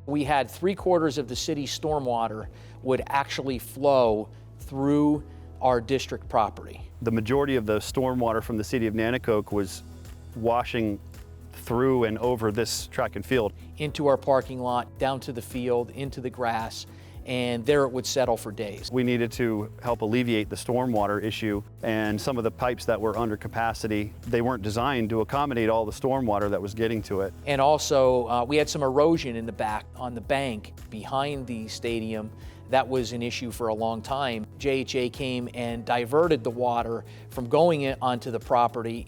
We had 3/4 of the city's stormwater would actually flow through our district property. The majority of the stormwater from the city of Nanticoke was washing through and over this track and field. Into our parking lot, down to the field, into the grass, and there it would settle for days. We needed to help alleviate the stormwater issue, and some of the pipes that were under capacity, they weren't designed to accommodate all the stormwater that was getting to it. And also, we had some erosion in the back on the bank behind the stadium. That was an issue for a long time. JHA came and diverted the water from going onto the property,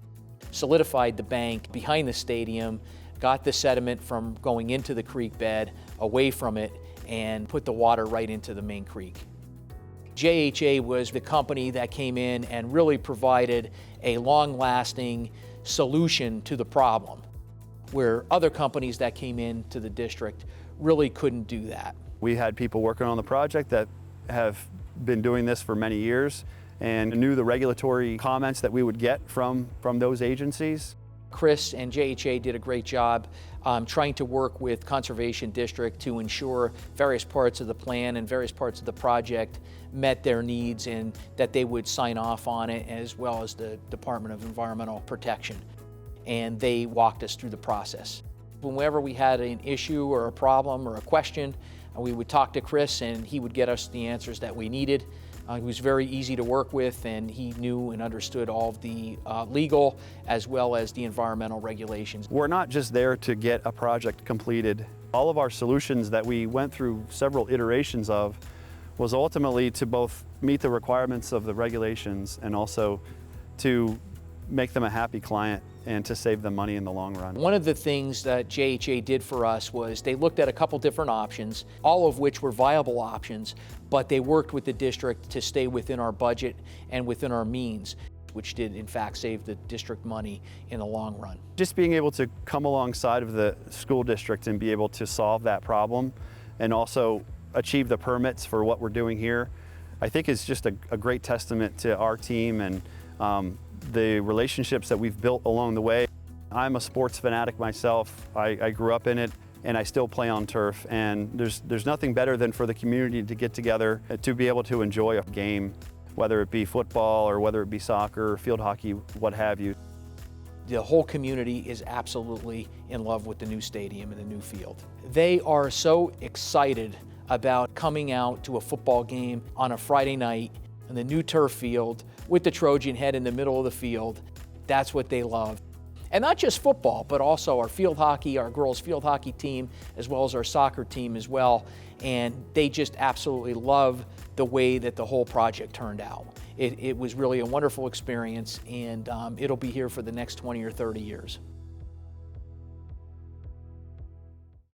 solidified the bank behind the stadium, got the sediment from going into the creek bed, away from it, and put the water right into the main creek. JHA was the company that came in and really provided a long-lasting solution to the problem, where other companies that came into the district really couldn't do that. We had people working on the project that have been doing this for many years and knew the regulatory comments that we would get from those agencies. Chris and JHA did a great job trying to work with Conservation District to ensure various parts of the plan and various parts of the project met their needs and that they would sign off on it, as well as the Department of Environmental Protection. And they walked us through the process. Whenever we had an issue or a problem or a question, we would talk to Chris and he would get us the answers that we needed. He was very easy to work with, and he knew and understood all of the legal as well as the environmental regulations. We're not just there to get a project completed. All of our solutions that we went through several iterations of was ultimately to both meet the requirements of the regulations and also to make them a happy client and to save them money in the long run. One of the things that JHA did for us was they looked at a couple different options, all of which were viable options, but they worked with the district to stay within our budget and within our means, which did in fact save the district money in the long run. Just being able to come alongside of the school district and be able to solve that problem and also achieve the permits for what we're doing here, I think is just a great testament to our team and the relationships that we've built along the way. I'm a sports fanatic myself. I grew up in it and I still play on turf, and there's nothing better than for the community to get together to be able to enjoy a game, whether it be football or whether it be soccer, field hockey, what have you. The whole community is absolutely in love with the new stadium and the new field. They are so excited about coming out to a football game on a Friday night on the new turf field with the Trojan head in the middle of the field. That's what they love. And not just football, but also our field hockey, our girls field hockey team, as well as our soccer team as well. And they just absolutely love the way that the whole project turned out. It was really a wonderful experience, and it'll be here for the next 20 or 30 years.